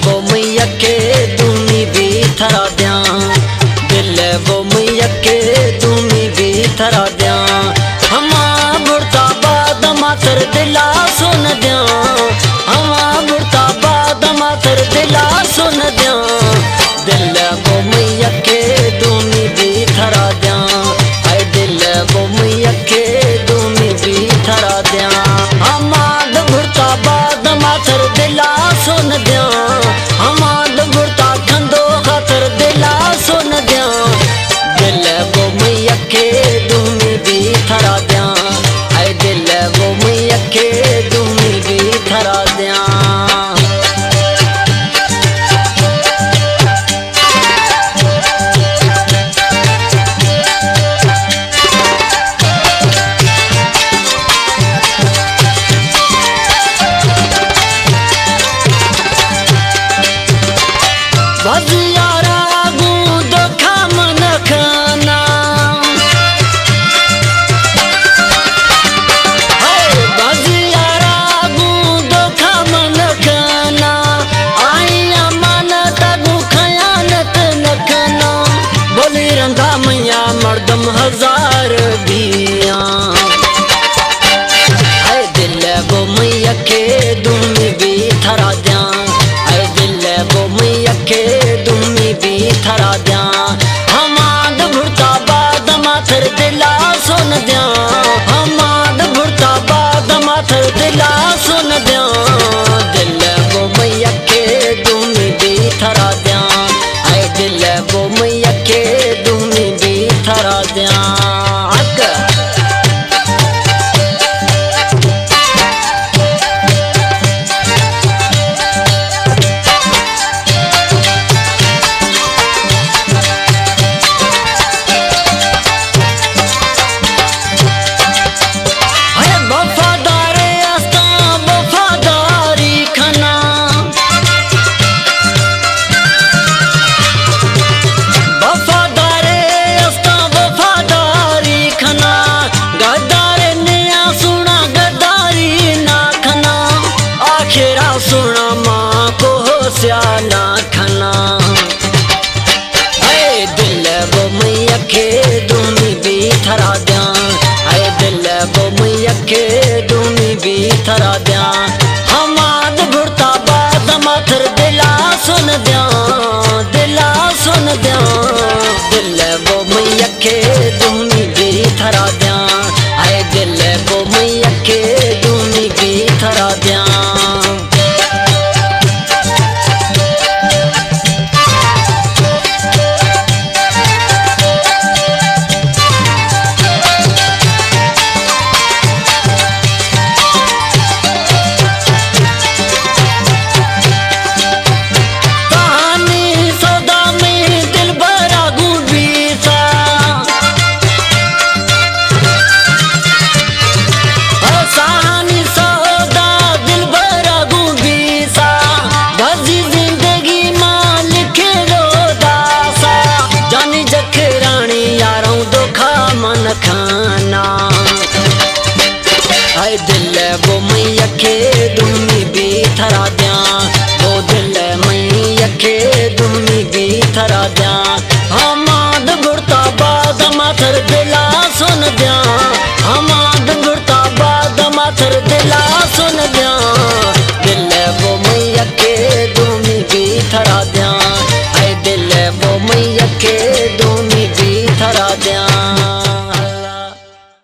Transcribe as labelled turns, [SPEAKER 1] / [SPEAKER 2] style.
[SPEAKER 1] वो मैया के दूनी भी थरा द्या, दिल वो मैया के दूनी भी थरा द्या। हमा बुढ़ता बाद मातर दिला सुन द्या, हमा बुढ़ता बाद मातर दिला सुन द्या। दिल वो मैया के दूनी भी थरा द्या, हाय दिल वो मैया के दूनी भी थरा द्या। हमा बुढ़ता बाद मातर दिला सुन द्या, हमा बुढ़ता खंदो खातर दिला सुन द्या। दिल वो मैया के दूनी भी थरा द्या, हाय दिल वो मैया के दूनी भी थरा द्या। भजियारा गूंद खामन खाना, भजियारा गूंद खामन खाना। आइया मन तगू खयानत नखना, बोली रंगा मैया मर्दम हजार बिया। हाय दिल वो मैया के दूनी भी थरा द्या, हाय दिल वो मैया के दूनी भी थरा द्या। हमाद भुरता बाद माथर दिला सुन द्या, हमाद भुरता बाद माथर दिला सुन द्या। दिल वो मैया के दूनी भी थरा द्या, हाय दिल वो मैया के दूनी भी थरा द्या। सुना माँ को स्याना खना, हाय दिल वो मैया के दूनी भी थरा द्या, हाय दिल वो मैया के दूनी भी थरा द्या। हमाद भुरता बाद माथर दिला सुन द्या, दिला सुन द्या। दिल वो मैया के दूनी भी थरा द्या, हाय दिल वो मैया के दूनी भी थरा द्या। खाना, हाय दिल वो मैया के दूनी भी थरा द्या, वो दिल मैया के दूनी भी थरा द्या। हमाद बुढ़ता बाद माथर दिला सुन द्या, हमाद बुढ़ता बाद माथर दिला सुन द्या। दिल वो मैया के दूनी भी थरा द्या, हाय दिल वो मैया के दूनी भी थरा द्या।